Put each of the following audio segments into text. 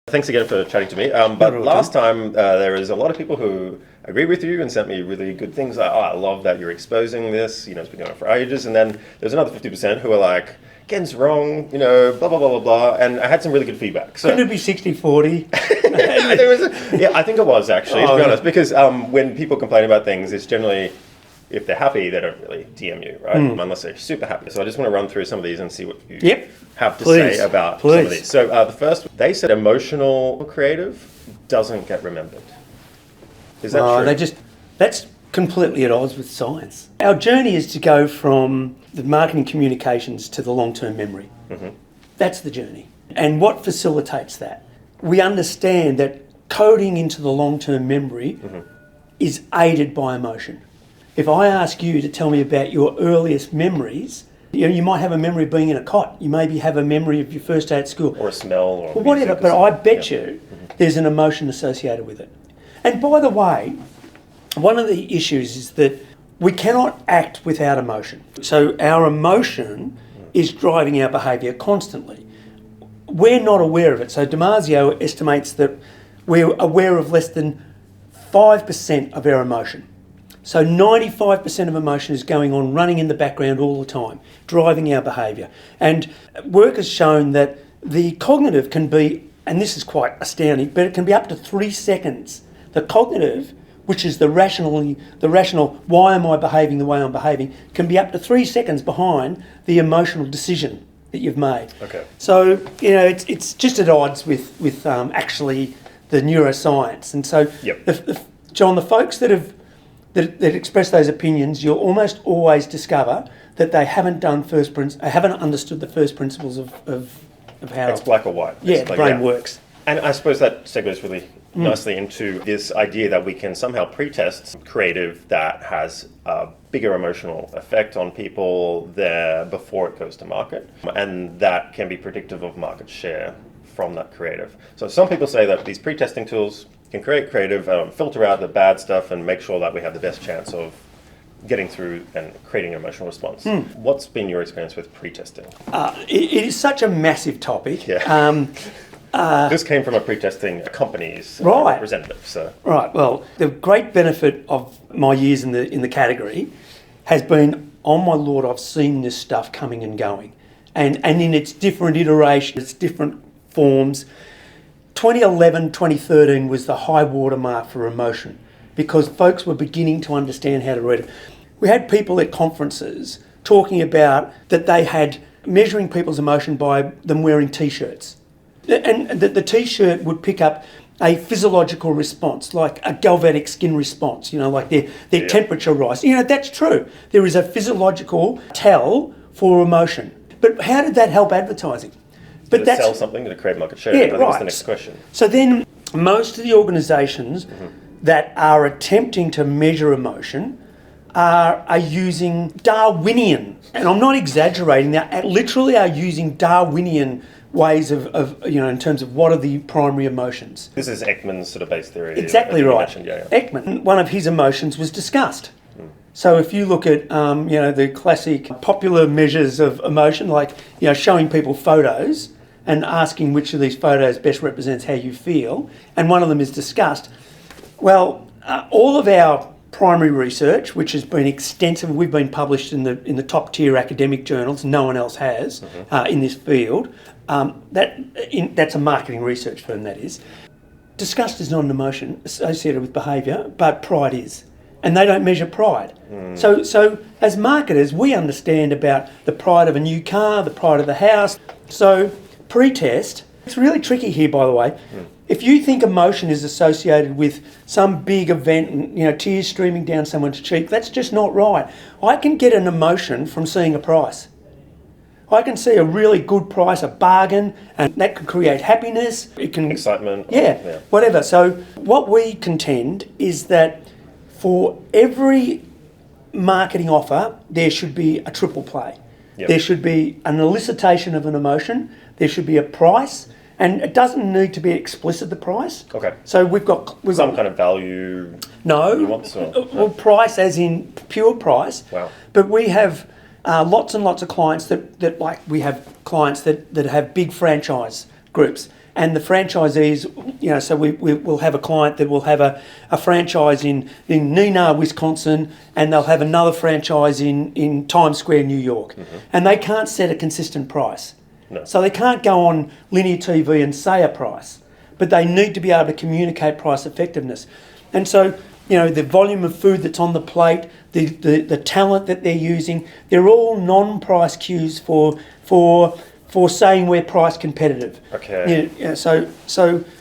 Thanks again for chatting to me. But last time there was a lot of people who agreed with you and sent me really good things. Like, I love that you're exposing this. It's been going on for ages. And then there's another 50% who are like, Gen's wrong, blah, blah, blah, blah, blah. And I had some really good feedback. So couldn't it be 60-40? I think it was actually, to be honest, because when people complain about things, it's generally, if they're happy, they don't really DM you, right? Unless they're super happy. So I just want to run through some of these and see what you have to say about some of these. So the first, they said emotional creative doesn't get remembered. Is that true? That's completely at odds with science. Our journey is to go from the marketing communications to the long-term memory. That's the journey. And what facilitates that? We understand that coding into the long-term memory is aided by emotion. If I ask you to tell me about your earliest memories, you might have a memory of being in a cot. You maybe have a memory of your first day at school. Or a smell. Or whatever, but I bet you there's an emotion associated with it. And by the way, one of the issues is that we cannot act without emotion. So our emotion is driving our behaviour constantly. We're not aware of it. So Damasio estimates that we're aware of less than 5% of our emotion. So 95% of emotion is going on, running in the background all the time, driving our behaviour. And work has shown that the cognitive can be, and this is quite astounding, but it can be up to 3 seconds. The cognitive, which is the rational, why am I behaving the way I'm behaving, can be up to 3 seconds behind the emotional decision that you've made. Okay. So, it's just at odds with actually the neuroscience. And so, John, the folks that express those opinions, you'll almost always discover that they haven't understood the first principles of how it's black or white. The brain works. And I suppose that segues really nicely into this idea that we can somehow pre-test creative that has a bigger emotional effect on people there before it goes to market. And that can be predictive of market share from that creative. So some people say that these pre-testing tools can create creative, filter out the bad stuff and make sure that we have the best chance of getting through and creating an emotional response. What's been your experience with pre-testing? It is such a massive topic. This came from a pre-testing company's representative. So. Right. Well, the great benefit of my years in the category has been, oh my Lord, I've seen this stuff coming and going, and in its different iterations, its different forms. 2011, 2013 was the high watermark for emotion because folks were beginning to understand how to read it. We had people at conferences talking about that they had measuring people's emotion by them wearing T-shirts. And the T-shirt would pick up a physiological response, like a galvanic skin response, like their temperature rise. That's true. There is a physiological tell for emotion. But how did that help advertising? Did it sell something? Did it create market share? Yeah, That's the next question. So then most of the organisations that are attempting to measure emotion are using Darwinian, and I'm not exaggerating, they literally are using Darwinian ways of in terms of what are the primary emotions. This is Ekman's sort of base theory. Exactly right. Ekman, one of his emotions was disgust. So if you look at the classic popular measures of emotion, like showing people photos and asking which of these photos best represents how you feel, and one of them is disgust. Well, all of our primary research, which has been extensive, we've been published in the top tier academic journals, no one else has in this field. That's a marketing research firm, that is. Disgust is not an emotion associated with behaviour, but pride is. And they don't measure pride. So as marketers, we understand about the pride of a new car, the pride of the house. So pre-test, it's really tricky here, by the way. If you think emotion is associated with some big event and tears streaming down someone's cheek, that's just not right. I can get an emotion from seeing a price. I can see a really good price, a bargain, and that can create happiness. It can excitement. Yeah, whatever. So what we contend is that for every marketing offer, there should be a triple play. There should be an elicitation of an emotion. There should be a price. And it doesn't need to be explicit, the price. Okay. So we've got some kind of value. Well, price as in pure price. Wow. But we have lots and lots of clients that we have clients that have big franchise groups, and the franchisees, so we'll have a client that will have a franchise in Neenah, Wisconsin, and they'll have another franchise in Times Square, New York, and they can't set a consistent price. No. So they can't go on linear TV and say a price, but they need to be able to communicate price effectiveness. And so, the volume of food that's on the plate, the talent that they're using, they're all non-price cues for saying we're price competitive. Okay. So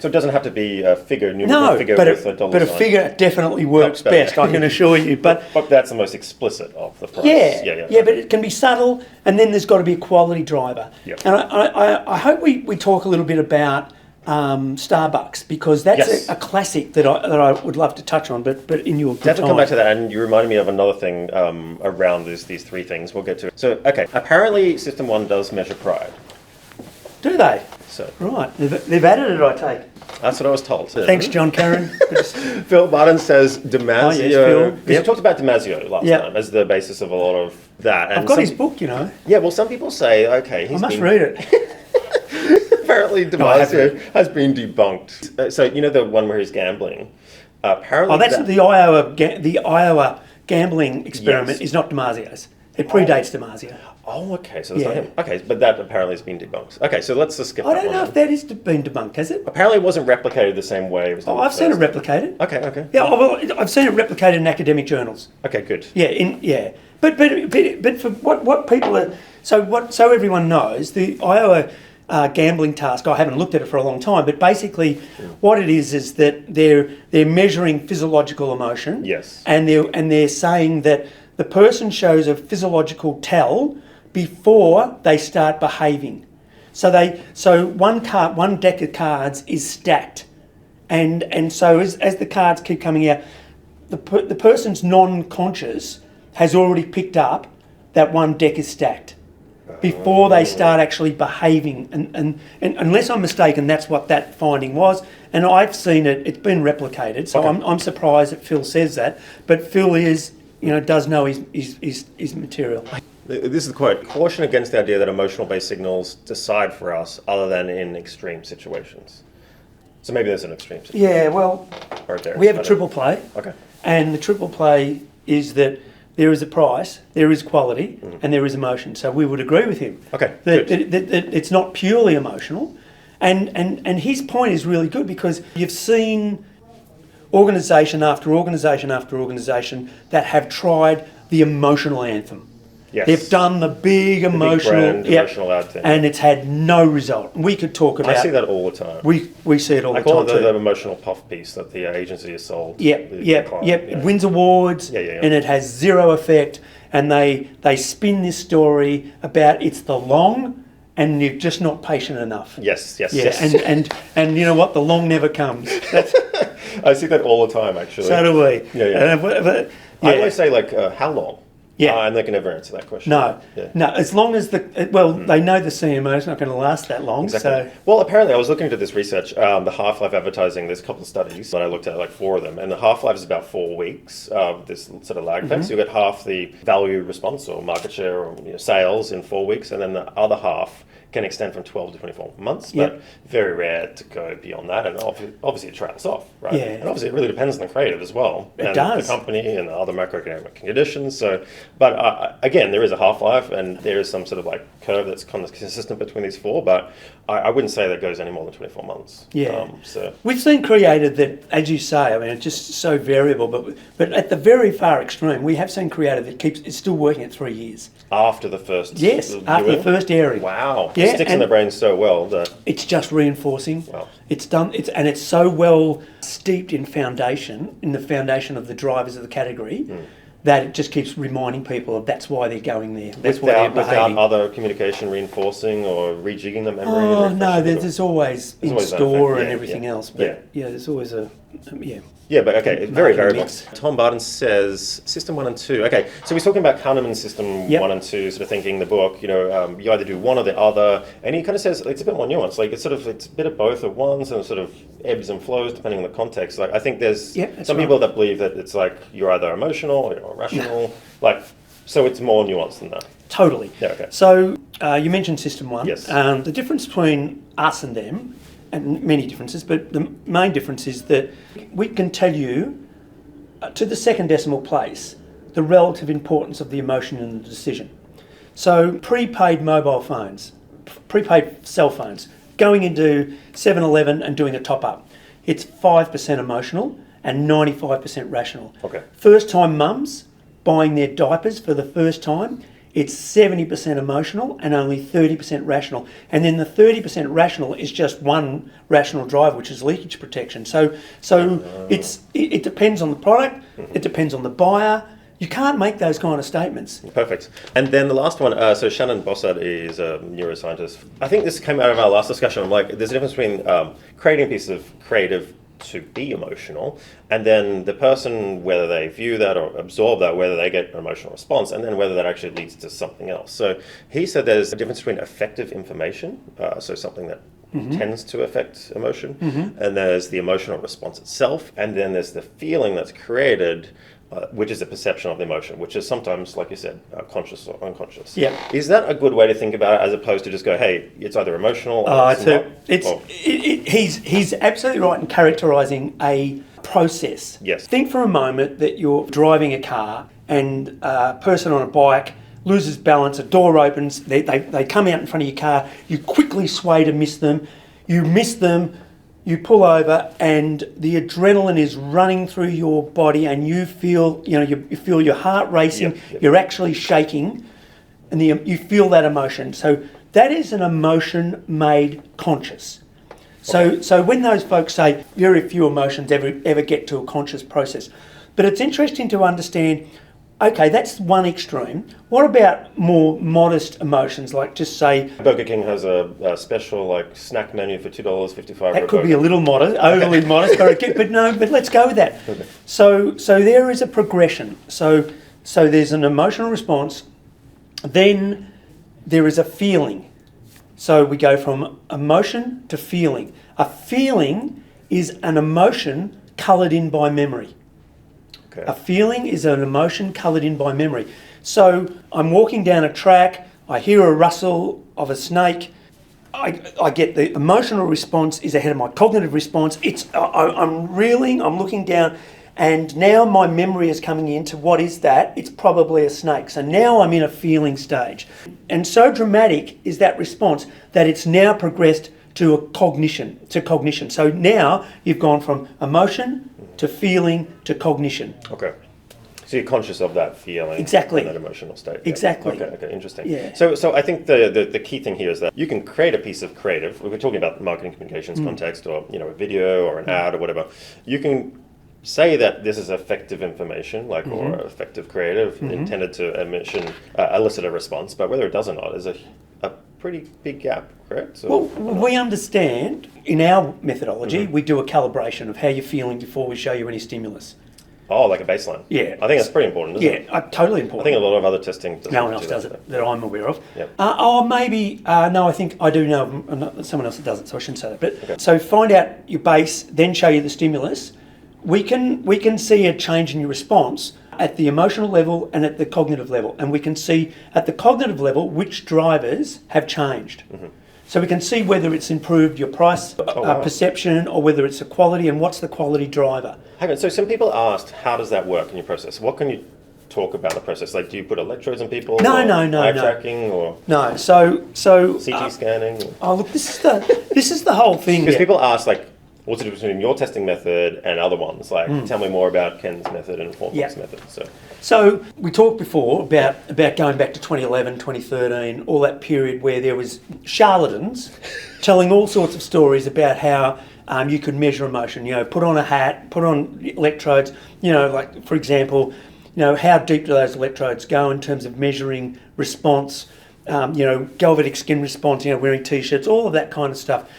it doesn't have to be a figure, no, figure but with a dollar but a sign. figure definitely works better. best, I can assure you. But that's the most explicit of the price. yeah, but it can be subtle, and then there's got to be a quality driver. Yep. And I hope we talk a little bit about Starbucks, because that's Yes. a classic that I would love to touch on, but in your good Definitely time. come back to that, and you reminded me of another thing around these three things. We'll get to it. So, okay, apparently System 1 does measure pride. Do they? So Right, they've added it, I take. that's what I was told. Thanks, John Karen. Phil Barton says Damasio. Oh, yes, Phil. Because you talked about Damasio last Yep. time as the basis of a lot of that. And I've got his book, Yeah, well, some people say, okay, I he's must been read it. apparently I have Damasio has been debunked. So the one where he's gambling. Apparently, Oh, that's the Iowa gambling experiment. Yes. Is not Damasio's. It predates Damasio. Oh, okay, so that's not Yeah. him. Okay, but that apparently has been debunked. Okay, so let's just skip I that don't one. know if that is been debunked, has it? Apparently, it wasn't replicated the same way. It was done Oh, I've seen it first. replicated. Okay. Yeah, well, I've seen it replicated in academic journals. Okay, good. Yeah. But for what people are so everyone knows, the Iowa gambling task. I haven't looked at it for a long time, but basically, what it is that they're measuring physiological emotion. Yes. And they're saying that the person shows a physiological tell before they start behaving. So one deck of cards is stacked, and so as the cards keep coming out, the person's non-conscious has already picked up that one deck is stacked before they start actually behaving. And unless I'm mistaken, that's what that finding was. And I've seen it; it's been replicated. So Okay. I'm surprised that Phil says that, but Phil does know his material. This is the quote: "Caution against the idea that emotional-based signals decide for us, other than in extreme situations." So maybe there's an extreme situation Yeah, well, right there. we have a triple play, Okay. and the triple play is that there is a price, there is quality, and there is emotion. So we would agree with him. Okay, That good. it's not purely emotional, and his point is really good, because you've seen organisation after organisation after organisation that have tried the emotional anthem. Yes. They've done the big emotional, brand emotional ad thing. and it's had no result. We could talk about. I see that all the time. We see it all I the call time it the too. emotional puff piece that the agency has sold. Yep. the client. It wins awards, Yeah. and it has zero effect. And they spin this story about it's the long, and you're just not patient enough. Yes. Yeah, and you know what? The long never comes. That's, I see that all the time, actually. so do we. Yeah. But, I yeah. always say, how long? Yeah. And they can never answer that question. No, Yeah. no. As long as they know the CMO is not going to last that long. Exactly. So Well, apparently, I was looking into this research, the half-life advertising. There's a couple of studies, but I looked at 4 of them, and the half-life is about 4 weeks. This sort of lag effect. So you get half the value response or market share or sales in 4 weeks, and then the other half can extend from 12 to 24 months, but Yep. very rare to go beyond that. And obviously, it trails off, right? Yeah. And obviously, it really depends on the creative as well, It and does. the company and the other macroeconomic conditions. So, but again, there is a half-life, and there is some sort of curve that's kind of consistent between these 4. But I wouldn't say that goes any more than 24 months. Yeah. So we've seen creative that, as you say, I mean, it's just so variable. But at the very far extreme, we have seen creative that it's still working at 3 years. after the first, Yes, after the viewing? first airing. Wow, Yeah, it sticks in and- the brain so well that It's just reinforcing. Wow. It's so well steeped in the foundation of the drivers of the category, that it just keeps reminding people of that's why they're going there. That's why they're without behaving. other communication reinforcing or rejigging the memory. Oh and no, refreshing it. there's always in always that store effect, and yeah, everything yeah. else. But Yeah. there's always a yeah. Yeah, but okay, it's very Marketing variable. mix. Tom Barton says System 1 and 2. Okay, so we're talking about Kahneman's System Yep. 1 and 2 sort of thinking in the book, you either do one or the other, and he kind of says it's a bit more nuanced. It's a bit of both at once, and sort of ebbs and flows depending on the context. I think there's Yep, that's some right. people that believe that it's you're either emotional or you're rational. So it's more nuanced than that. Totally. Yeah, okay. So you mentioned System 1. Yes. The difference between us and them and many differences, but the main difference is that we can tell you to the second decimal place the relative importance of the emotion in the decision. So prepaid mobile phones, prepaid cell phones, going into 7-Eleven and doing a top-up, it's 5% emotional and 95% rational. Okay. First-time mums buying their diapers for the first time, it's 70% emotional and only 30% rational. And then the 30% rational is just one rational driver, which is leakage protection. So it depends on the product, it depends on the buyer. You can't make those kind of statements. Perfect. And then the last one, so Shannon Bossard is a neuroscientist. I think this came out of our last discussion. I'm like, there's a difference between creating a piece of creative to be emotional, and then the person, whether they view that or absorb that, whether they get an emotional response, and then whether that actually leads to something else. So he said there's a difference between affective information, so something that tends to affect emotion, and there's the emotional response itself, and then there's the feeling that's created, which is a perception of the emotion, which is sometimes, like you said, conscious or unconscious. Yeah. Is that a good way to think about it, as opposed to just go, hey, it's either emotional or it's not? He's absolutely right in characterising a process. Yes. Think for a moment that you're driving a car and a person on a bike loses balance, a door opens, they come out in front of your car, you quickly sway to miss them, you pull over, and the adrenaline is running through your body, and you feel, you feel your heart racing. Yep. You're actually shaking, and you feel that emotion. So that is an emotion made conscious. So when those folks say very few emotions ever get to a conscious process, but it's interesting to understand. Okay, that's one extreme. What about more modest emotions, like just say... Burger King has a special like snack menu for $2.55. That could be a little modest, overly modest, but let's go with that. Okay. So there is a progression. So there's an emotional response, then there is a feeling. So we go from emotion to feeling. A feeling is an emotion coloured in by memory. A feeling is an emotion coloured in by memory. So I'm walking down a track, I hear a rustle of a snake, I get the emotional response is ahead of my cognitive response. I'm reeling, I'm looking down, and now my memory is coming into what is that? It's probably a snake. So now I'm in a feeling stage. And so dramatic is that response that it's now progressed to a cognition. So now you've gone from emotion to feeling to cognition. Okay. So you're conscious of that feeling. Exactly. And that emotional state. Exactly. Okay, interesting. Yeah. So I think the key thing here is that you can create a piece of creative. We're talking about marketing communications context, or a video or an ad or whatever. You can say that this is effective information, or effective creative intended to elicit a response, but whether it does or not is a pretty big gap, correct? Well, we understand in our methodology, we do a calibration of how you're feeling before we show you any stimulus. Oh, like a baseline. Yeah. I think that's pretty important, isn't it? Yeah, totally important. I think a lot of other testing doesn't No one else do does it that I'm aware of. Yep. No, I think I do know someone else that does it, so I shouldn't say that. But So find out your base, then show you the stimulus. We can see a change in your response at the emotional level and at the cognitive level. And we can see at the cognitive level which drivers have changed. So we can see whether it's improved your price perception, or whether it's a quality, and what's the quality driver. Hang on, so some people asked, how does that work in your process? What can you talk about the process? Like, do you put electrodes on people? No. Eye tracking or No, so CT scanning? Oh, look, this is the whole thing. Because people ask, like, what's the difference between your testing method and other ones? Like, tell me more about Ken's method and Hawthorne's method. So we talked before about going back to 2011, 2013, all that period where there was charlatans telling all sorts of stories about how you could measure emotion. Put on a hat, put on electrodes. Like, for example, how deep do those electrodes go in terms of measuring response? Galvanic skin response. Wearing t-shirts, all of that kind of stuff.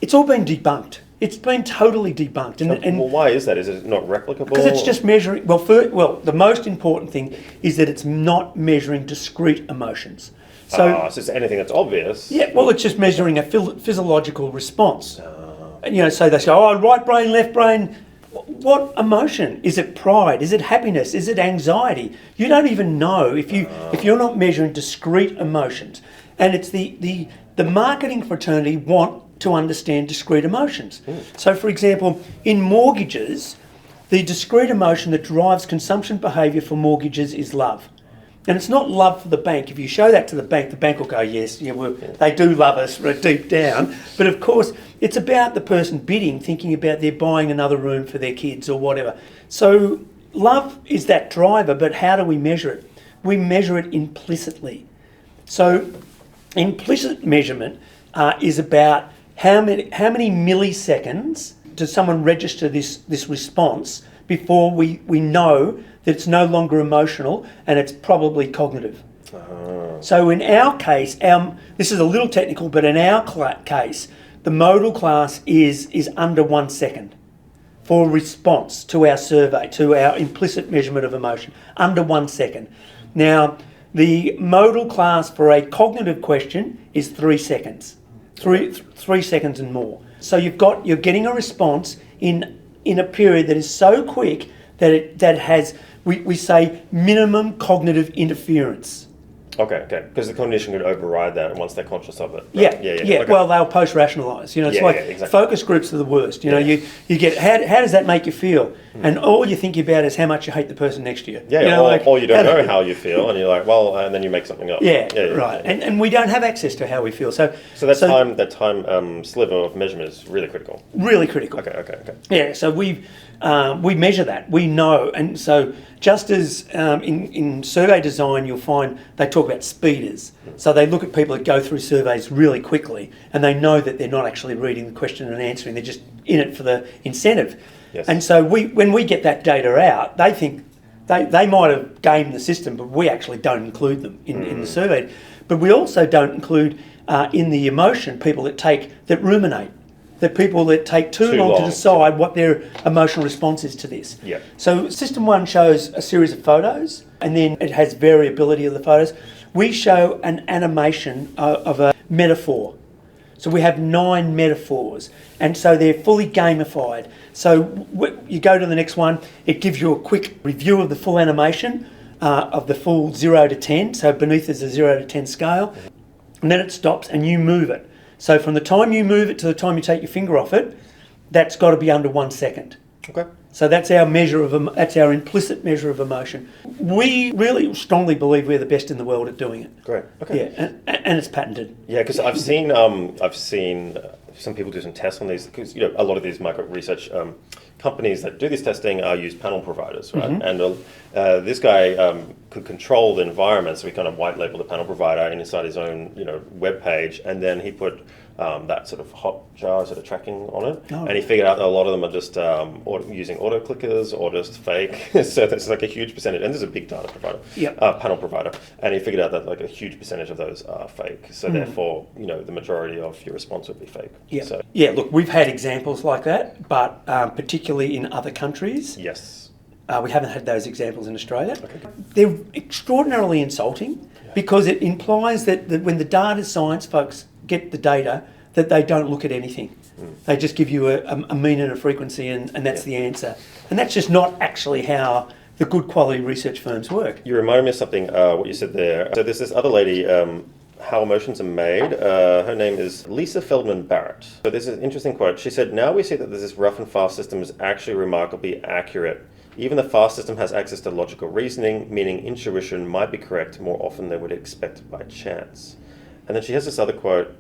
It's all been debunked. It's been totally debunked. Well, why is that? Is it not replicable? Because it's just measuring... Well, the most important thing is that it's not measuring discrete emotions. So it's anything that's obvious. Yeah, well, it's just measuring a physiological response. So they say, right brain, left brain. What emotion? Is it pride? Is it happiness? Is it anxiety? You don't even know if you're not measuring discrete emotions. And it's the marketing fraternity want to understand discrete emotions. So, for example, in mortgages, the discrete emotion that drives consumption behaviour for mortgages is love. And it's not love for the bank. If you show that to the bank will go, yes, they do love us deep down. But of course, it's about the person bidding, thinking about they're buying another room for their kids or whatever. So love is that driver, but how do we measure it? We measure it implicitly. So implicit measurement is about how many milliseconds does someone register this response before we know that it's no longer emotional and it's probably cognitive. So in our case, this is a little technical, but in our case, the modal class is under 1 second for response to our survey, to our implicit measurement of emotion, under 1 second. Now, the modal class for a cognitive question is 3 seconds, 3 seconds and more. So you're getting a response in a period that is so quick that has, we say, minimum cognitive interference. Okay. Because the cognition could override that once they're conscious of it. Right? Yeah. Okay. Well, they'll post-rationalise. It's exactly. Focus groups are the worst. You get, how does that make you feel? And all you think about is how much you hate the person next to you. Yeah, or you don't know how you feel, and you're like, well, and then you make something up. Yeah, right. Yeah. And we don't have access to how we feel. So that time sliver of measurement is really critical. Really critical. Okay. Yeah, so we measure that. We know. And so just as in survey design, you'll find they talk about speeders. So they look at people that go through surveys really quickly and they know that they're not actually reading the question and answering. They're just in it for the incentive. Yes. And so when we get that data out, they think they might have gamed the system, but we actually don't include them in the survey. But we also don't include in the emotion people that ruminate. The people that take too long to decide what their emotional response is to this. Yeah. So System 1 shows a series of photos and then it has variability of the photos. We show an animation of a metaphor. So we have 9 metaphors and so they're fully gamified. So you go to the next one, it gives you a quick review of the full animation of the full 0 to 10. So beneath is a 0 to 10 scale. And then it stops and you move it. So from the time you move it to the time you take your finger off it, that's got to be under 1 second. Okay. So that's our that's our implicit measure of emotion. We really strongly believe we're the best in the world at doing it. Great. Okay. Yeah, and it's patented. Yeah, because I've seen some people do some tests on these, because a lot of these market research companies that do this testing use panel providers, right? And this guy could control the environment, so he kind of white labeled the panel provider inside his own web page, and then he put that sort of Hotjar sort of tracking on it, and he figured out that a lot of them are just using auto clickers or just fake. So that's like a huge percentage, and this is a big data provider, panel provider, and he figured out that like a huge percentage of those are fake. So therefore, the majority of your response would be fake. Yeah. So, yeah. Look, we've had examples like that, but particularly in other countries. yes. We haven't had those examples in Australia. Okay. They're extraordinarily insulting because it implies that when the data science folks get the data, that they don't look at anything. They just give you a mean and a frequency and that's the answer. And that's just not actually how the good quality research firms work. You reminded me of something, what you said there. So there's this other lady, How Emotions Are Made. Her name is Lisa Feldman Barrett. So there's an interesting quote. She said, "Now we see that this rough and fast system is actually remarkably accurate. Even the fast system has access to logical reasoning, meaning intuition might be correct more often than we'd expect by chance." And then she has this other quote.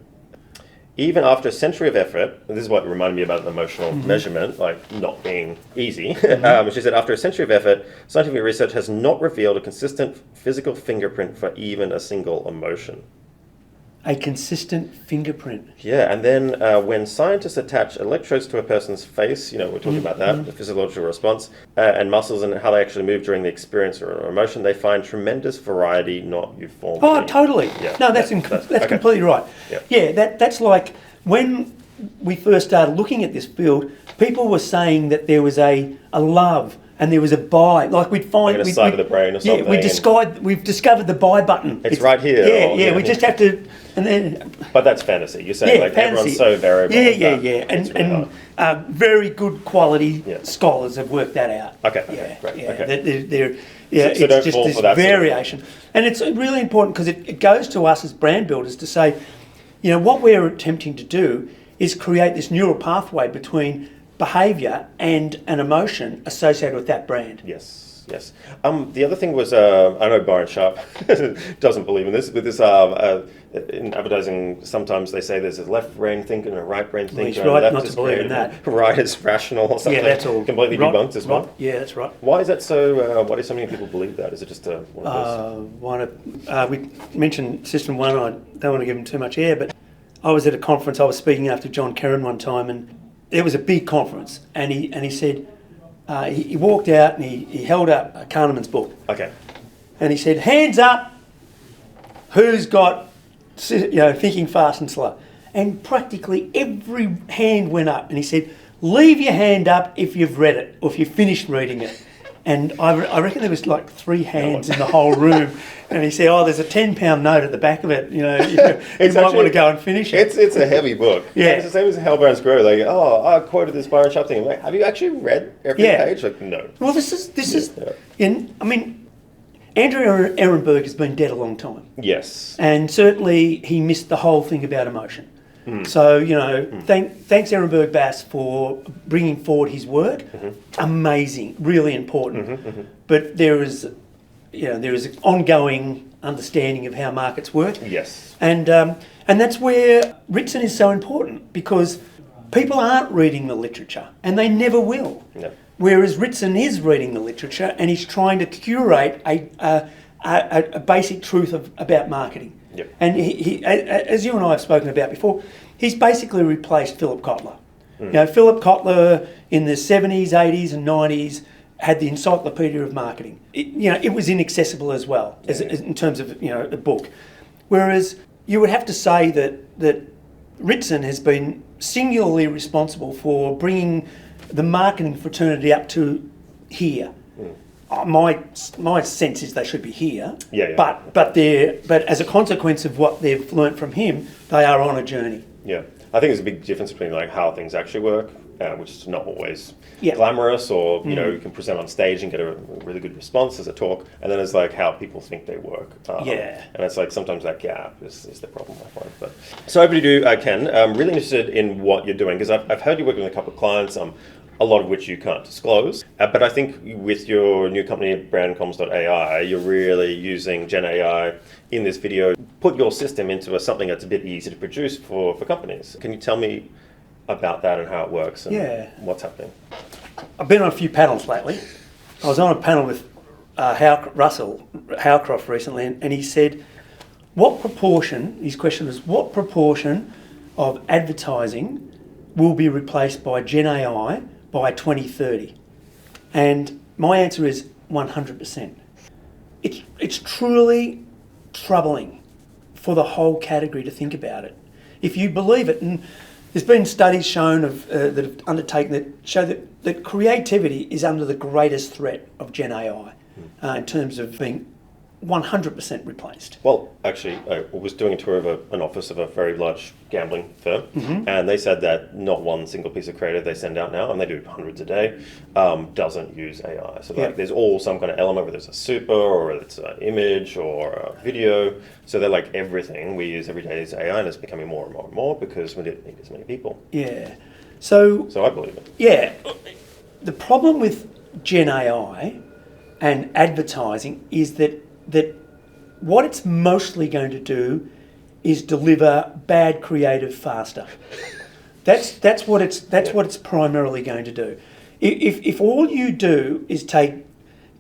"Even after a century of effort," and this is what reminded me about the emotional measurement, like not being easy. She said, "After a century of effort, scientific research has not revealed a consistent physical fingerprint for even a single emotion." A consistent fingerprint. Yeah, and then when scientists attach electrodes to a person's face, we're talking about that, the physiological response, and muscles and how they actually move during the experience or emotion, they find tremendous variety, not uniformity. Oh, totally. Yeah, No, that's okay. completely right. Yeah, that's like when we first started looking at this field, people were saying that there was a love and there was a buy. Like we'd find... Like a side of the brain or something. Yeah, we've discovered the buy button. It's right here. Yeah, we just have to... And then, but that's fantasy. You're saying fantasy. Everyone's so variable. Yeah. And very good quality scholars have worked that out. Okay, great. Yeah, Okay. It's don't just fall this for that variation. And it's really important because it goes to us as brand builders to say, what we're attempting to do is create this neural pathway between behaviour and an emotion associated with that brand. Yes, yes. The other thing was, I know Byron Sharp doesn't believe in this, but this in advertising, sometimes they say there's a left brain thinker and a right brain thinker. He's right left not is to believe in creative, that. Right is rational or something. Yeah, that's all completely right, debunked as well. right. Yeah, that's right. Why is that so? Why do so many people believe that? Is it just one of those? We mentioned System 1. I don't want to give him too much air, but I was at a conference. I was speaking after John Kerrin one time, and it was a big conference. And he said, he walked out and he held up Kahneman's book. Okay. And he said, hands up, who's got, Thinking Fast and Slow? And practically every hand went up. And he said, leave your hand up if you've read it or if you've finished reading it. And I reckon there was like 3 hands in the whole room. And he said, there's a £10 note at the back of it. You might want to go and finish it. It's a heavy book. Yeah. It's the same as Hellbound's Grow. Like, I quoted this Byron Sharp thing. I'm like, have you actually read every page? Like, no. Well, this is. Andrew Ehrenberg has been dead a long time. Yes. And certainly he missed the whole thing about emotion. So, thanks Ehrenberg Bass for bringing forward his work. Amazing, really important. But there is an ongoing understanding of how markets work. Yes. And that's where Ritson is so important, because people aren't reading the literature and they never will. No. Whereas Ritson is reading the literature and he's trying to curate a basic truth about marketing. Yep. And he, as you and I have spoken about before, he's basically replaced Philip Kotler. Philip Kotler in the 70s, 80s and 90s had the Encyclopedia of Marketing. It was inaccessible as well, as in terms of a book. Whereas you would have to say that Ritson has been singularly responsible for bringing the marketing fraternity up to here. My sense is they should be here. But as a consequence of what they've learnt from him, they are on a journey. Yeah, I think there's a big difference between like how things actually work, which is not always Yeah. glamorous, or you can present on stage and get a really good response as a talk, and then it's like how people think they work. And it's like sometimes that gap is the problem, I find. But so over to you, Ken. I'm really interested in what you're doing, because I've heard you working with a couple of clients. A lot of which you can't disclose. But I think with your new company, brandcomms.ai, you're really using Gen AI in this video. Put your system into something that's a bit easy to produce for companies. Can you tell me about that and how it works and what's happening? I've been on a few panels lately. I was on a panel with Russell Howcroft recently, and he said, his question was, what proportion of advertising will be replaced by Gen AI by 2030? And my answer is 100%. It's truly troubling for the whole category to think about it. If you believe it, and there's been studies shown that have undertaken that show that creativity is under the greatest threat of Gen AI in terms of being 100% replaced. Well, actually, I was doing a tour of an office of a very large gambling firm, and they said that not one single piece of creative they send out now, and they do hundreds a day, doesn't use AI. So like, there's all some kind of element, whether it's a super or it's an image or a video. So they're like, everything we use every day is AI, and it's becoming more and more and more because we don't need as many people. Yeah. So I believe it. Yeah. The problem with Gen AI and advertising is that what it's mostly going to do is deliver bad creative faster. That's what it's primarily going to do. If all you do is take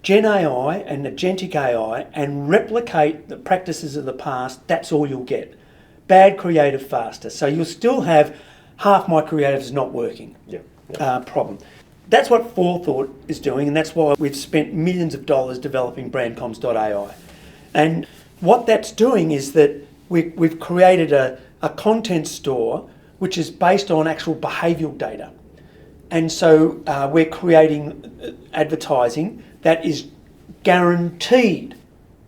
Gen AI and agentic AI and replicate the practices of the past, that's all you'll get. Bad creative faster. So you'll still have half my creatives not working. Problem. That's what Forethought is doing, and that's why we've spent millions of dollars developing brandcomms.ai. And what that's doing is that we've created a content store which is based on actual behavioural data. And so we're creating advertising that is guaranteed.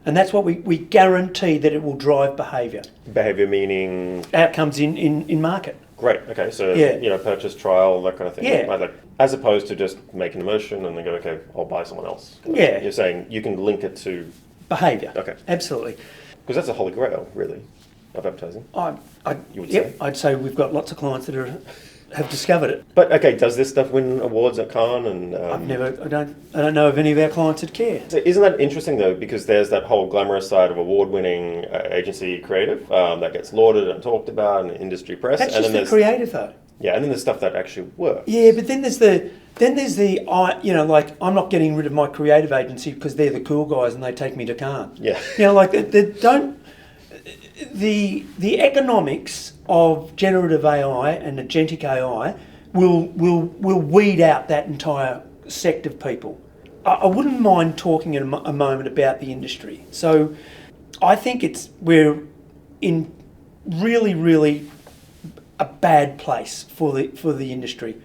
And that's what we guarantee that it will drive behaviour. Behaviour meaning? Outcomes in market. Great. Okay. So purchase, trial, that kind of thing. Yeah. Like, as opposed to just making a motion and then go, okay, I'll buy someone else. Yeah. You're saying you can link it to behaviour. Okay. Absolutely. Because that's a holy grail, really. of advertising? You would Yep, say? I'd say we've got lots of clients that have discovered it. But okay, does this stuff win awards at Cannes? And I don't know of any of our clients that care. so isn't that interesting though? Because there's that whole glamorous side of award-winning agency creative that gets lauded and talked about in industry press, That's and just then the there's creative though. and then there's stuff that actually works. Yeah, but then there's the like I'm not getting rid of my creative agency because they're the cool guys and they take me to Cannes. Yeah. Like the economics of generative AI and agentic AI will weed out that entire sect of people. I wouldn't mind talking in a moment about the industry. So I think we're in really, really a bad place for the industry.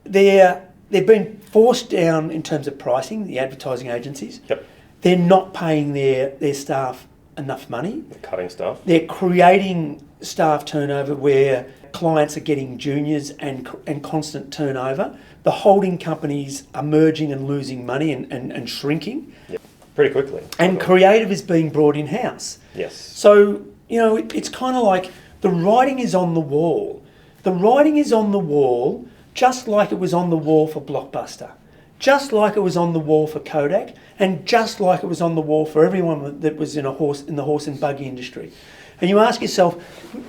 They've been forced down in terms of pricing, the advertising agencies. Yep. They're not paying their staff enough money. Cutting stuff. They're creating staff turnover where clients are getting juniors and constant turnover. The holding companies are merging and losing money and shrinking. Yep. Pretty quickly. And creative is being brought in-house. Yes. So, it's kind of like the writing is on the wall. The writing is on the wall just like it was on the wall for Blockbuster, just like it was on the wall for Kodak, and just like it was on the wall for everyone that was in the horse and buggy industry. And you ask yourself,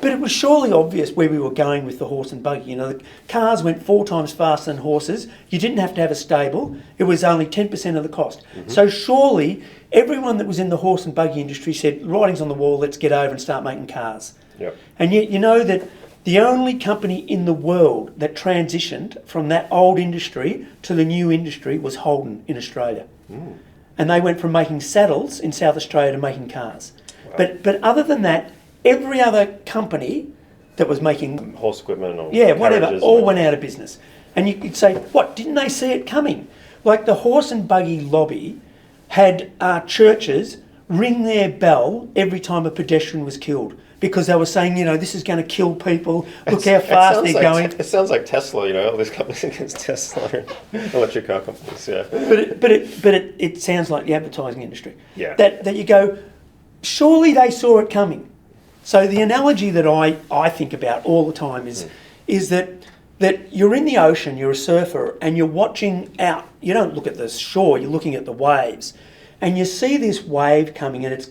but it was surely obvious where we were going with the horse and buggy. The cars went 4 times faster than horses. You didn't have to have a stable. It was only 10% of the cost. Mm-hmm. So surely everyone that was in the horse and buggy industry said, writing's on the wall, let's get over and start making cars. Yep. And yet you know that the only company in the world that transitioned from that old industry to the new industry was Holden in Australia. Mm. And they went from making saddles in South Australia to making cars. Wow. But other than that, every other company that was making horse equipment or whatever, all went out of business. And you'd say, what, didn't they see it coming? Like the horse and buggy lobby had churches ring their bell every time a pedestrian was killed because they were saying, this is going to kill people. Look how fast they're going. It sounds like Tesla, all these companies against Tesla, electric car companies, yeah. But it sounds like the advertising industry. Yeah. That you go, surely they saw it coming. So the analogy that I think about all the time is that you're in the ocean, you're a surfer, and you're watching out. You don't look at the shore, you're looking at the waves. And you see this wave coming, and it's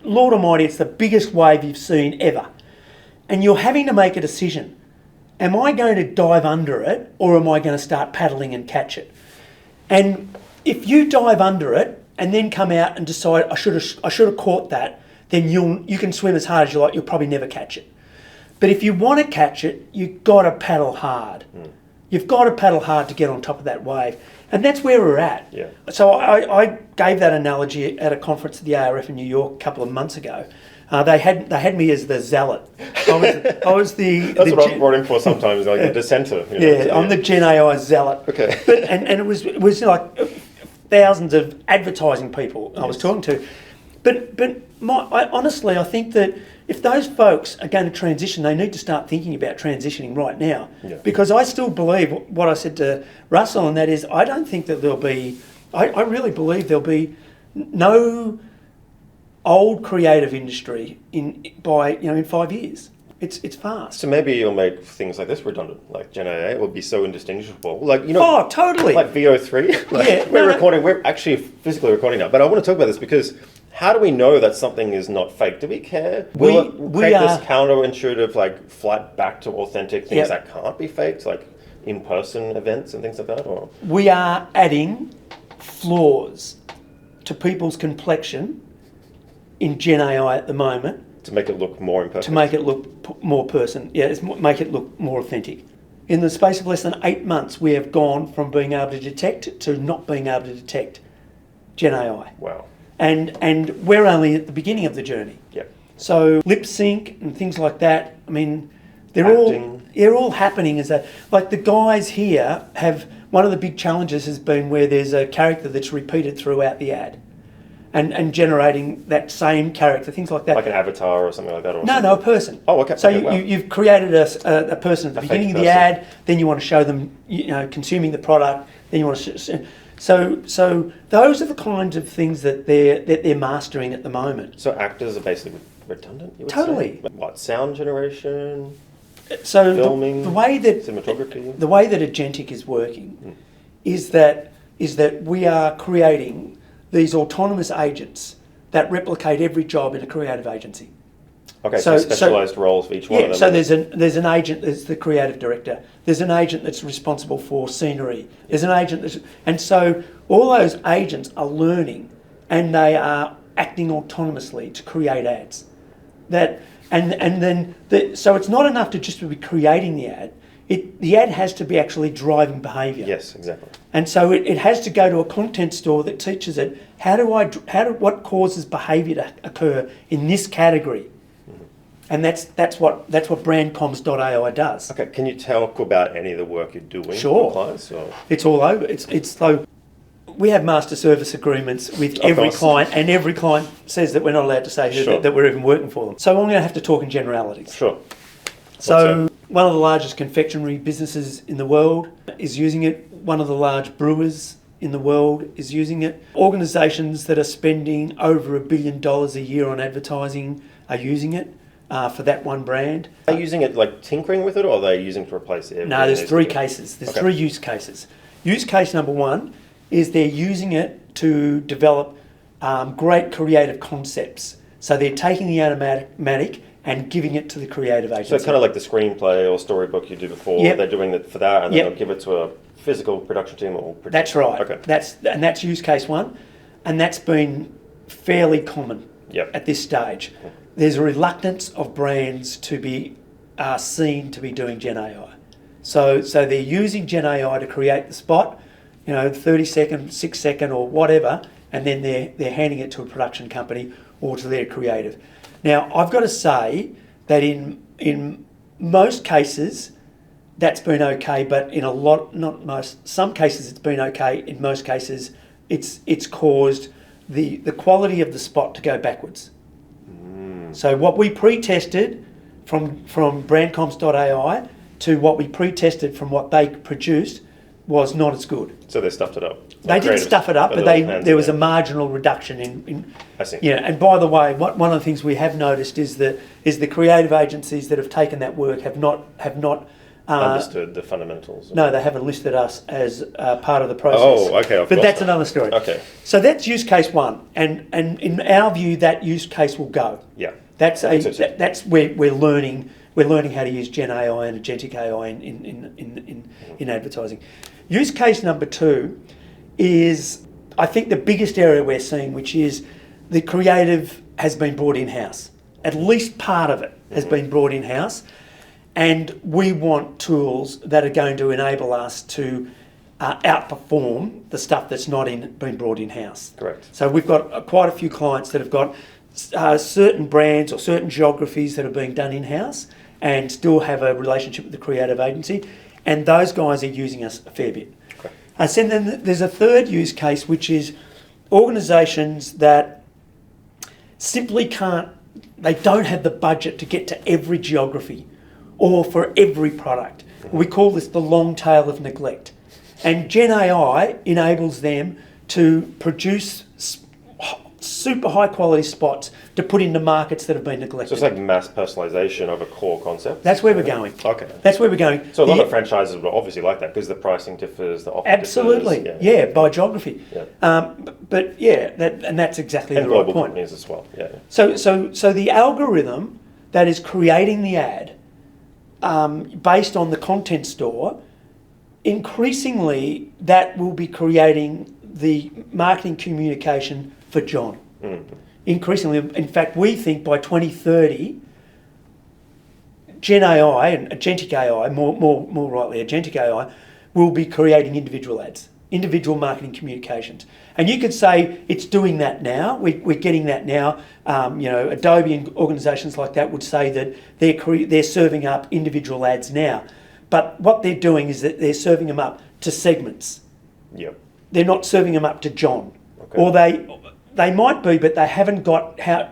Lord Almighty, it's the biggest wave you've seen ever. And you're having to make a decision. Am I going to dive under it, or am I going to start paddling and catch it? And if you dive under it and then come out and decide I should have caught that, then you can swim as hard as you like. You'll probably never catch it. But if you want to catch it, you've got to paddle hard. Mm. You've got to paddle hard to get on top of that wave. And that's where we're at. Yeah. So I gave that analogy at a conference at the ARF in New York a couple of months ago. They had me as the zealot. I was the... That's what I'm brought in for sometimes, like the dissenter. I'm the Gen AI zealot. Okay. But and it was like thousands of advertising people I was talking to. But honestly, I think that if those folks are going to transition, they need to start thinking about transitioning right now. Yeah. Because I still believe what I said to Russell, and that is, I don't think that there'll be... I really believe there'll be no old creative industry in 5 years. It's fast. So maybe you'll make things like this redundant, like Gen AI. It will be so indistinguishable. Oh, totally. Like VO3. We're actually physically recording now. But I want to talk about this because how do we know that something is not fake? Do we care? Will it create this counterintuitive, flight back to authentic things that can't be faked, like in-person events and things like that? Or we are adding flaws to people's complexion in Gen AI at the moment. To make it look more imperfect. To make it look more person. Yeah, make it look more authentic. In the space of less than 8 months, we have gone from being able to detect to not being able to detect Gen AI. Wow. And we're only at the beginning of the journey. Yep. So lip sync and things like that, I mean, they're all happening as that. Like the guys here have, one of the big challenges has been where there's a character that's repeated throughout the ad. And generating that same character, things like that. Like an avatar or something like that? Or No, a person. Oh, okay. So okay, you've created a person at the beginning of the ad, then you want to show them, consuming the product, then you want to... So those are the kinds of things that they're mastering at the moment. So actors are basically redundant, you would Totally. say? What, sound generation, So filming, the way that cinematography? the way that Agentic is working is that we are creating these autonomous agents that replicate every job in a creative agency. Okay, so specialised roles for each one of them. So there's an agent that's the creative director. There's an agent that's responsible for scenery. There's an agent and so all those agents are learning, and they are acting autonomously to create ads. So it's not enough to just be creating the ad. The ad has to be actually driving behaviour. Yes, exactly. And so it has to go to a content store that teaches it what causes behaviour to occur in this category. And that's what brandcoms.ai does. Okay, can you talk about any of the work you're doing Sure. with clients? Or? It's all over. It's so we have master service agreements with every course. client, and every client says that we're not allowed to say Sure. that we're even working for them. So I'm going to have to talk in generalities. Sure. So one of the largest confectionery businesses in the world is using it. One of the large brewers in the world is using it. Organisations that are spending over $1 billion a year on advertising are using it. For that one brand. Are they using it like tinkering with it, or are they using it to replace everything? No, there's three cases. There's three use cases. Use case number one is they're using it to develop great creative concepts. So they're taking the automatic and giving it to the creative agency. So it's kind of like the screenplay or storybook you did before. Yep. They're doing it for that, and then Yep. they'll give it to a physical production team or produce. That's right. Okay. That's use case one, and that's been fairly common Yep. at this stage. There's a reluctance of brands to be seen to be doing Gen AI. So they're using Gen AI to create the spot, 30 second, 6 second or whatever, and then they're handing it to a production company or to their creative. Now, I've got to say that in most cases, that's been okay, but in some cases it's been okay. In most cases, it's caused the quality of the spot to go backwards. So what we pre-tested from brandcoms.ai to what we pre-tested from what they produced was not as good. So they stuffed it up. They didn't stuff it up, but there was a marginal reduction in. I see. And by the way, one of the things we have noticed is the creative agencies that have taken that work have not understood the fundamentals. No, they haven't listed us as part of the process. Oh, okay. But that's another story. Okay. So that's use case one, and in our view, that use case will go. Yeah. That's where we're learning how to use Gen AI and Agentic AI in advertising. Use case number two is, I think, the biggest area we're seeing, which is the creative has been brought in-house. At least part of it has been brought in-house, and we want tools that are going to enable us to outperform the stuff that's not been brought in-house. Correct. So we've got quite a few clients that have got certain brands or certain geographies that are being done in-house and still have a relationship with the creative agency, and those guys are using us a fair bit. Okay. So then there's a third use case, which is organisations that simply they don't have the budget to get to every geography or for every product. We call this the long tail of neglect. And Gen AI enables them to produce super high quality spots to put into markets that have been neglected. So it's like mass personalization of a core concept? That's where we're going. Okay. That's where we're going. So a lot of franchises will obviously like that because the pricing differs, the offer absolutely differs. Yeah, by geography. Yeah. But yeah, that's exactly and the right global point. companies as well. Yeah. So the algorithm that is creating the ad based on the content store, increasingly that will be creating the marketing communication for John. Mm-hmm. Increasingly, in fact, we think by 2030, Gen AI and Agentic AI, more rightly, Agentic AI, will be creating individual ads, individual marketing communications. And you could say it's doing that now. We're getting that now. Adobe and organisations like that would say that they're serving up individual ads now. But what they're doing is that they're serving them up to segments. Yep. They're not serving them up to John. Okay. Or they might be, but they haven't got the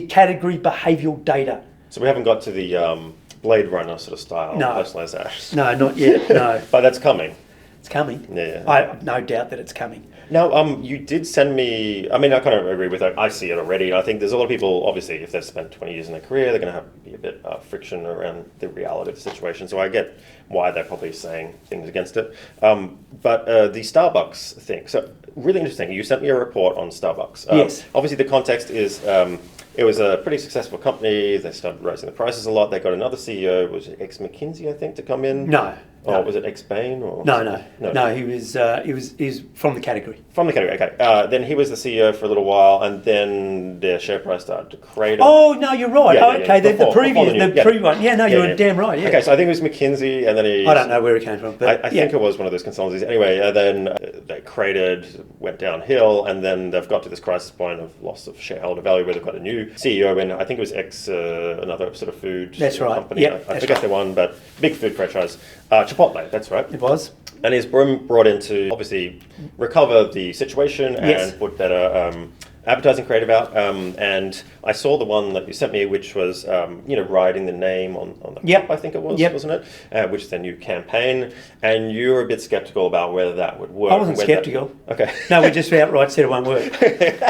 category behavioural data. So we haven't got to the Blade Runner sort of style No. personalization. No, not yet. No. But that's coming. It's coming. Yeah. I have no doubt that it's coming. Now, you did send me. I mean, I kind of agree with that. I see it already. I think there's a lot of people. Obviously, if they've spent 20 years in their career, they're going to have be a bit friction around the reality of the situation. So I get why they're probably saying things against it. But the Starbucks thing. So really interesting. You sent me a report on Starbucks. Yes. Obviously, the context is. It was a pretty successful company. They started raising the prices a lot. They got another CEO, was it ex-McKinsey, I think, to come in? No. Or was it ex-Bain? Or No, he's from the category. From the category, okay. Then he was the CEO for a little while, and then their share price started to crater. Oh, no, you're right. Yeah, Okay, the before previous, the the previous one. Yeah, no, you're yeah. damn right, yeah. Okay, so I think it was McKinsey, and then he... I don't know where he came from, but I think it was one of those consultancies. Anyway, then they cratered, went downhill, and then they've got to this crisis point of loss of shareholder value where they've got a new CEO, and I think it was another sort of food That's right. company. Yep, I forget the one, but big food franchise. Chipotle, that's right. It was. And he's brought in to obviously recover the situation and Yes. put better advertising creative out. And I saw the one that you sent me, which was writing the name on the Yep. cup, I think it was, Yep. wasn't it? Which is their new campaign. And you were a bit skeptical about whether that would work. I wasn't whether sceptical. Okay. No, we just outright said it won't work.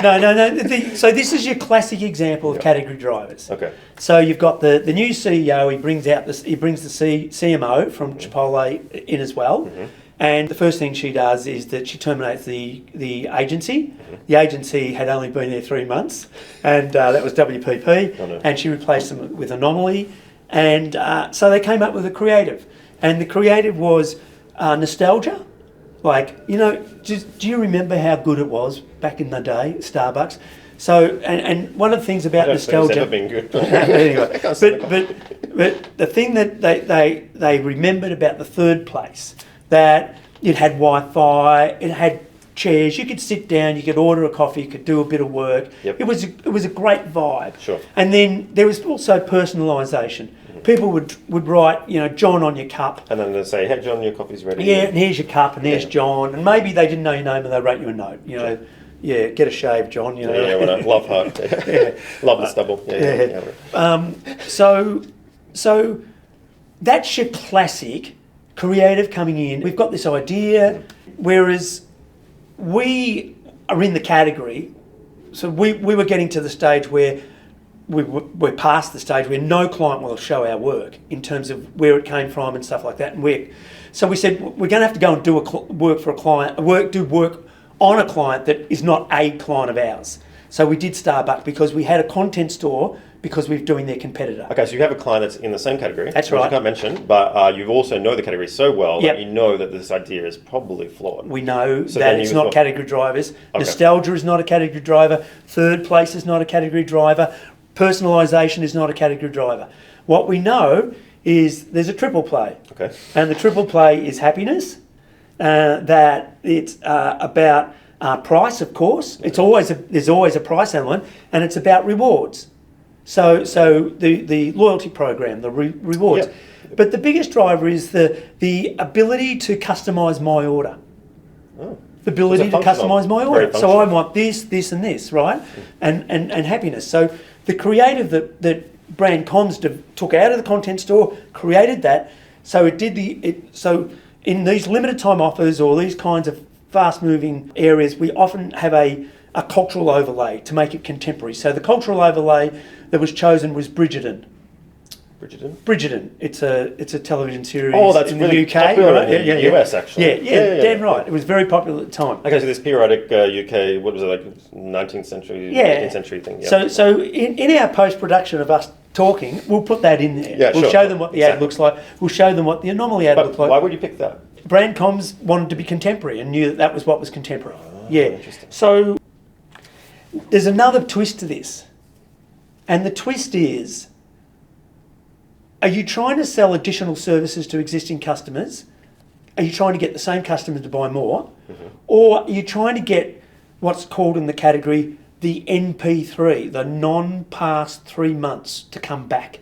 No. So this is your classic example of category drivers. Okay. So you've got the new CEO. He brings the CMO from Chipotle in as well. Mm-hmm. And the first thing she does is that she terminates the agency. The agency had only been there 3 months, and that was WPP. Oh, no. And she replaced them with Anomaly. And so they came up with a creative. And the creative was nostalgia. Like, do you remember how good it was back in the day, Starbucks? So, and one of the things about nostalgia... It's never been good. Anyway, but the thing that they remembered about the third place, that it had Wi-Fi, it had chairs, you could sit down, you could order a coffee, you could do a bit of work. Yep. It was a great vibe. Sure. And then there was also personalisation. People would write, John on your cup. And then they say, hey, John, your coffee's ready. Yeah, and here's your cup, and there's Yeah. John. And maybe they didn't know your name and they wrote you a note. Yeah, get a shave, John. Yeah, when I love heart. Love the stubble. Yeah. So that's your classic creative coming in. We've got this idea, whereas we are in the category. So we were getting to the stage where we're past the stage where no client will show our work in terms of where it came from and stuff like that. And so we said we're going to have to go and do work for a client, do work on a client that is not a client of ours. So we did Starbucks because we had a content store because we're doing their competitor. Okay, so you have a client that's in the same category. That's which right. I can't mention, but you also know the category so well Yep. that you know that this idea is probably flawed. We know So that then it's you not thought- category drivers. Okay. Nostalgia is not a category driver. Third place is not a category driver. Personalisation is not a category driver. What we know is there's a triple play. Okay. And the triple play is happiness, that it's about price, of course. There's always a price element, and it's about rewards. So the loyalty program, the rewards. Yep. But the biggest driver is the ability to customise my order. Oh. The ability It's a to functional- customise my very order. So I functional. want this, and this, right? And happiness. So the creative that Brand Comms took out of the content store, created that. So so in these limited time offers or these kinds of fast moving areas, we often have a cultural overlay to make it contemporary. So the cultural overlay that was chosen was Bridgerton. Bridgerton. It's a television series That's in really the UK, popular right? in the US, actually. Yeah, damn right. It was very popular at the time. Okay, so this periodic UK, what was it, like 19th century, Yeah. 18th century thing? Yeah. So in our post-production of us talking, we'll put that in there. Yeah, we'll sure. show them what the ad Exactly. looks like. We'll show them what the anomaly ad But looks like. why would you pick that? Brand Comms wanted to be contemporary and knew that was what was contemporary. Yeah. Interesting. So there's another twist to this. And the twist is, are you trying to sell additional services to existing customers? Are you trying to get the same customer to buy more? Mm-hmm. Or are you trying to get what's called in the category the NP3, the non-past 3 months to come back?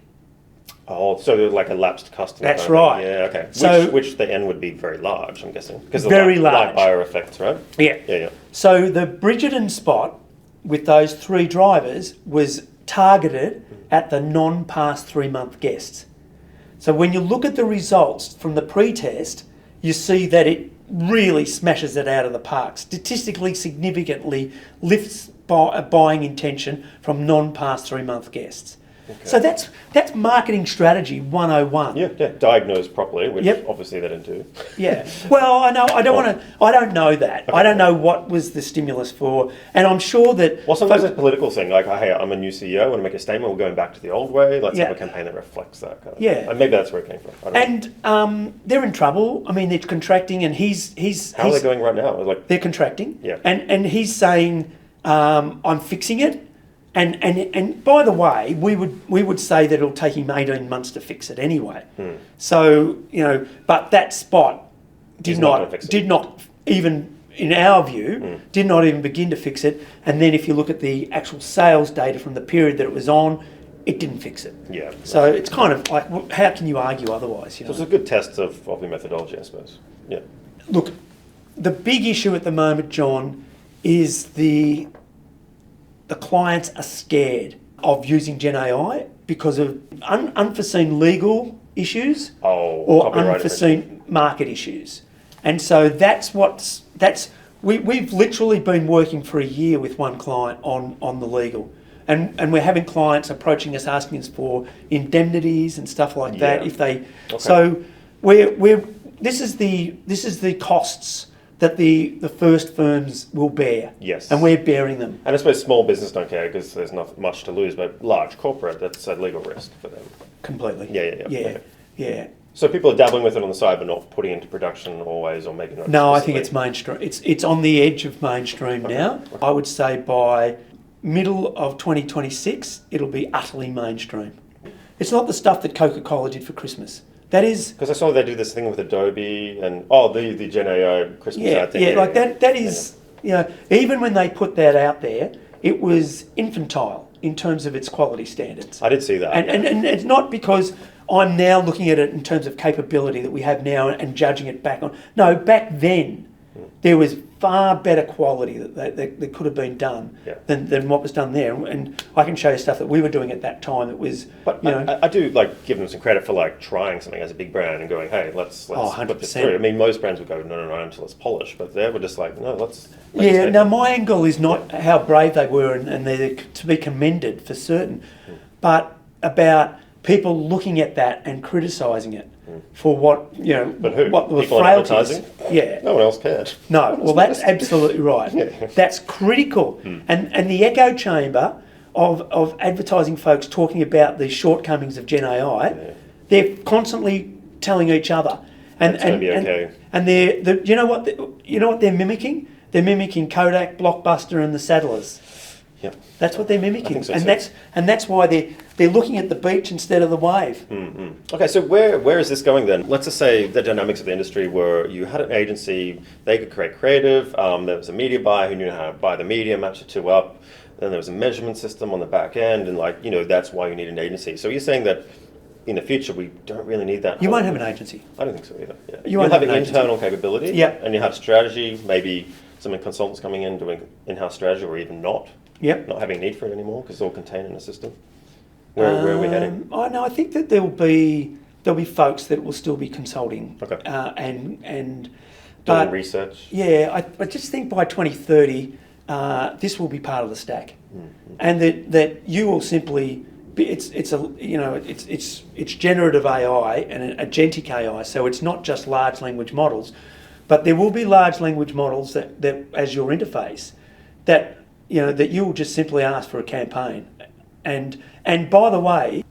Oh, so they're like a lapsed customer. That's kind of right. thing. Yeah, okay. So- which the N would be very large, I'm guessing. Because Very the large. buyer effects, right? Yeah. So the Bridgerton spot with those 3 drivers was targeted at the non-past 3 month guests. So when you look at the results from the pre-test, you see that it really smashes it out of the park. Statistically significantly lifts buying intention from non-past 3-month guests. Okay. So that's marketing strategy 101. Yeah, diagnosed properly, which Yep. obviously they didn't do. Yeah. Well, I know. I don't know that. Okay. I don't know what was the stimulus for, and I'm sure that. Well, sometimes it's a political thing, like, hey, I'm a new CEO, I want to make a statement, we're going back to the old way, let's Yeah. have a campaign that reflects that kind of Yeah. thing. And maybe that's where it came from. I don't know. And they're in trouble. I mean, they're contracting, and he's How are they going right now? Like, They're contracting. Yeah. And he's saying, I'm fixing it. And by the way, we would say that it'll take him 18 months to fix it anyway. So, but that spot He's not gonna fix it. did not even, in our view, did not even begin to fix it. And then if you look at the actual sales data from the period that it was on, it didn't fix it. yeah. So it's kind of like, how can you argue otherwise? So it's a good test of your methodology, I suppose. Yeah. Look, the big issue at the moment, John, is the clients are scared of using Gen AI because of unforeseen legal issues Oh, or copyright unforeseen market issues. And so we've literally been working for a year with one client on the legal. And we're having clients approaching us asking us for indemnities and stuff like that Yeah. if they. Okay. So this is the costs that the first firms will bear. Yes. And we're bearing them. And I suppose small business don't care because there's not much to lose, but large corporate, that's a legal risk for them. Completely. Yeah. Yeah. Okay. Yeah. So people are dabbling with it on the side, but not putting it into production always or making it. No, I think it's explicitly. mainstream. It's on the edge of mainstream now. Okay. I would say by middle of 2026, it'll be utterly mainstream. It's not the stuff that Coca-Cola did for Christmas. That is, Because I saw they do this thing with Adobe and the Gen AI Christmas ad thing. like that is, even when they put that out there, it was infantile in terms of its quality standards. I did see that. And it's not because I'm now looking at it in terms of capability that we have now and judging it back on. No, back then, there was far better quality that could have been done than what was done there. And I can show you stuff that we were doing at that time that was, But I do give them some credit for trying something as a big brand and going, hey, let's put this 100%. through. I mean, most brands would go, no, until it's polished. But they were just like, no, let's. Now my angle is not how brave they were, and they're to be commended for certain, but about people looking at that and criticising it for what But who? what the People in frailties. advertising? Yeah. No one else cared. No, well, that's absolutely right. Yeah. That's critical. And the echo chamber of advertising folks talking about the shortcomings of Gen AI, they're constantly telling each other. And It's gonna be okay. And you know what they're mimicking? They're mimicking Kodak, Blockbuster, and the Saddlers. Yep. That's what they're mimicking, I think so, and too. that's why they're looking at the beach instead of the wave. Okay, so where is this going then? Let's just say the dynamics of the industry were you had an agency, they could create creative, there was a media buyer who knew how to buy the media, match the two up, then there was a measurement system on the back end, and that's why you need an agency. So you're saying that in the future we don't really need that. You won't have an agency. I don't think so either. Yeah. You You'll won't have have an an agency. internal capability, Yep. and you have strategy, maybe some consultants coming in doing in-house strategy or even not. Yep. Not having need for it anymore because it's all contained in a system. Where are we heading? I think that there'll be folks that will still be consulting. Okay. And Doing but research. yeah, I just think by 2030, this will be part of the stack, and that you will simply be, it's generative AI and agentic AI, so it's not just large language models, but there will be large language models that as your interface that you will just simply ask for a campaign, and by the way,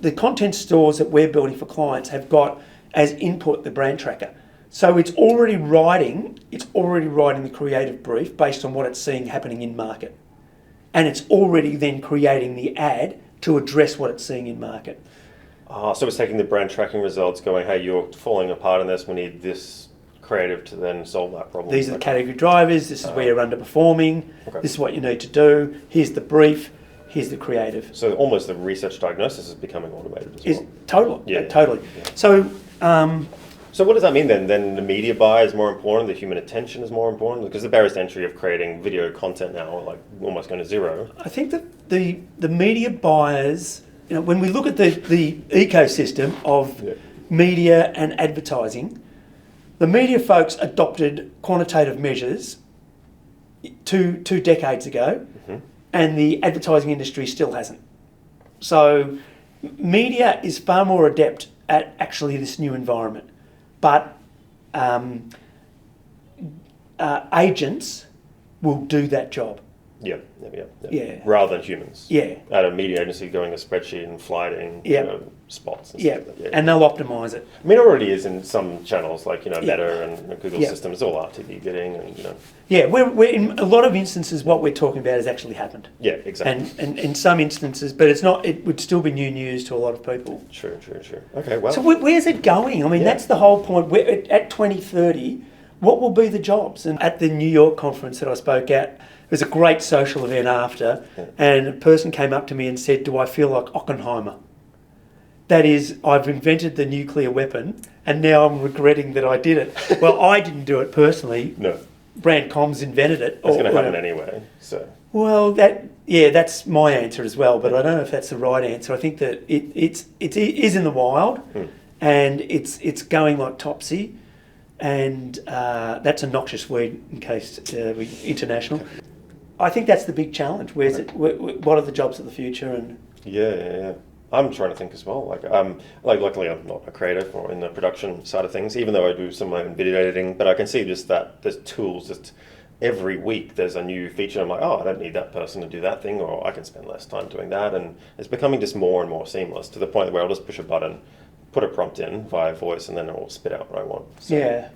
the content stores that we're building for clients have got as input the brand tracker. So it's already writing the creative brief based on what it's seeing happening in market. And it's already then creating the ad to address what it's seeing in market. So it's taking the brand tracking results, going, hey, you're falling apart in this, we need this creative to then solve that problem. These are the category drivers, this is where you're underperforming, This is what you need to do, here's the brief, here's the creative. So almost the research diagnosis is becoming automated as well. Totally. So So what does that mean then? Then the media buy is more important, the human attention is more important? Because the barriers to entry of creating video content now are almost going to zero. I think that the media buyers, when we look at the ecosystem of media and advertising, The media folks adopted quantitative measures two decades ago, and the advertising industry still hasn't. So media is far more adept at actually this new environment, but agents will do that job. Yeah. Yeah. Rather than humans. Yeah. At a media agency going a spreadsheet and flighting spots and stuff. And they'll optimise it. I mean, it already is in some channels like, Yeah. Meta and Google Yeah. systems, all RTB bidding and, Yeah, we're in a lot of instances what we're talking about has actually happened. Yeah, exactly. And in some instances, but it's not. It would still be new news to a lot of people. True. Okay, well. So where's it going? I mean, that's the whole point. At 2030, what will be the jobs? And at the New York conference that I spoke at, it was a great social event after, and a person came up to me and said, "Do I feel like Oppenheimer?" That is, I've invented the nuclear weapon, and now I'm regretting that I did it. Well, I didn't do it personally. No. Brandcom's invented it. It's going to happen anyway, so. Well, that's my answer as well, but I don't know if that's the right answer. I think that it is in the wild, and it's going like Topsy, and that's a noxious weed in case we're international. I think that's the big challenge. Where's it? What are the jobs of the future? And Yeah. I'm trying to think as well. Luckily I'm not a creative or in the production side of things, even though I do some of my own video editing. But I can see just that there's tools. Just every week there's a new feature. I'm like, oh, I don't need that person to do that thing, or I can spend less time doing that. And it's becoming just more and more seamless to the point where I'll just push a button, put a prompt in via voice, and then it will spit out what I want.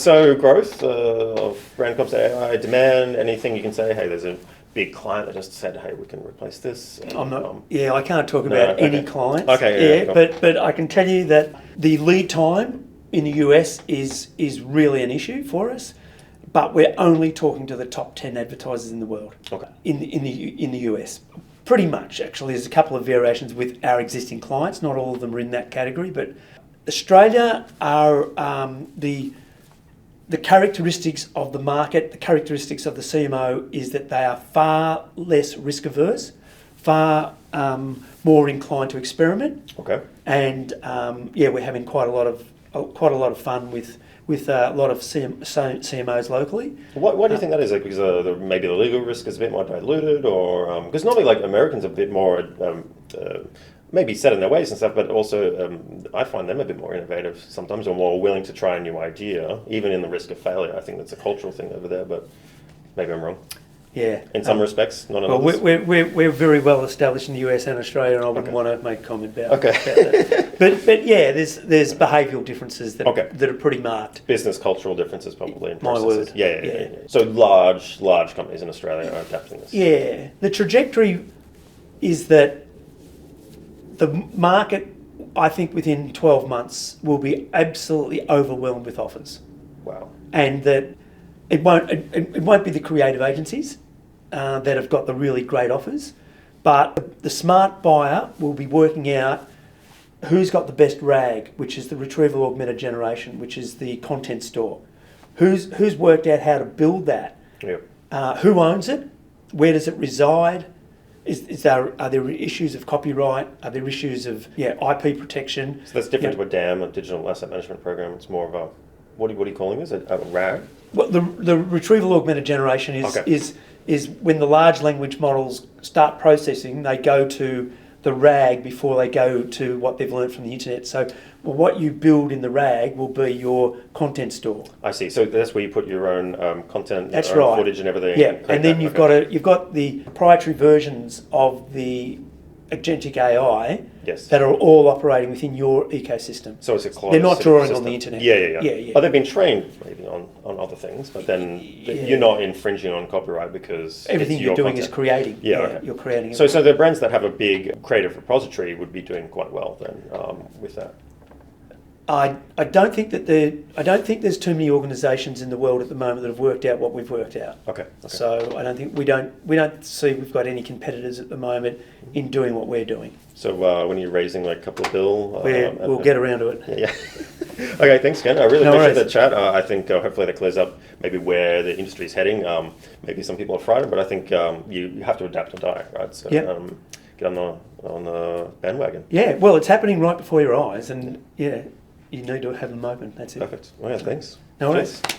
So growth of Brandcom's AI demand. Anything you can say? Hey, there's a big client that just said, "Hey, we can replace this." And, I'm not. I can't talk about any clients. Okay. But I can tell you that the lead time in the US is really an issue for us. But we're only talking to the top 10 advertisers in the world. Okay. In the US, pretty much actually. There's a couple of variations with our existing clients. Not all of them are in that category, but Australia are the characteristics of the market, the characteristics of the CMO is that they are far less risk averse, far more inclined to experiment. Okay. And we're having quite a lot of fun with a lot of CMOs locally. Why do you think that is? Like, because maybe the legal risk is a bit more diluted, or because normally like Americans are a bit more maybe set in their ways and stuff, but also I find them a bit more innovative sometimes, or more willing to try a new idea, even in the risk of failure. I think that's a cultural thing over there, but maybe I'm wrong. Yeah. In some respects, not in well, others. we're very well established in the US and Australia, and I wouldn't want to make a comment about that. But yeah, there's behavioural differences that are pretty marked. Business cultural differences probably in My processes. word. Yeah. So large companies in Australia are adapting this. Yeah. The trajectory is that the market, I think within 12 months, will be absolutely overwhelmed with offers. Wow. And that it won't be the creative agencies that have got the really great offers, but the smart buyer will be working out who's got the best RAG, which is the retrieval augmented generation, which is the content store. Who's worked out how to build that? Yep. Who owns it? Where does it reside? Are there issues of copyright? Are there issues of IP protection? So that's different to a DAM, a digital asset management program. It's more of a what are you calling this? A RAG? Well, the retrieval augmented generation is when the large language models start processing, they go to the RAG before they go to what they've learned from the internet. So what you build in the RAG will be your content store. I see. So that's where you put your own content, that's your own right. footage and everything. Yeah, and then you've got the proprietary versions of the agentic AI that are all operating within your ecosystem. So it's a closed They're not drawing system. on the internet. Yeah. Oh, they've been trained maybe on other things, but then you're not infringing on copyright because everything you're doing is creating. Okay. You're creating. So the brands that have a big creative repository would be doing quite well then with that. I don't think there's too many organisations in the world at the moment that have worked out what we've worked out. Okay. So I don't think we don't see we've got any competitors at the moment in doing what we're doing. So when you're raising like a couple of bill, we'll get around to it. Yeah. Okay, thanks, Ken. I really appreciate that chat. I think hopefully that clears up maybe where the industry is heading. Maybe some people are frightened, but I think you have to adapt or die, right? So get on the bandwagon. Yeah. Well, it's happening right before your eyes, and you need to have them open. That's it. Perfect. Well, yeah, thanks. No worries. Cheers.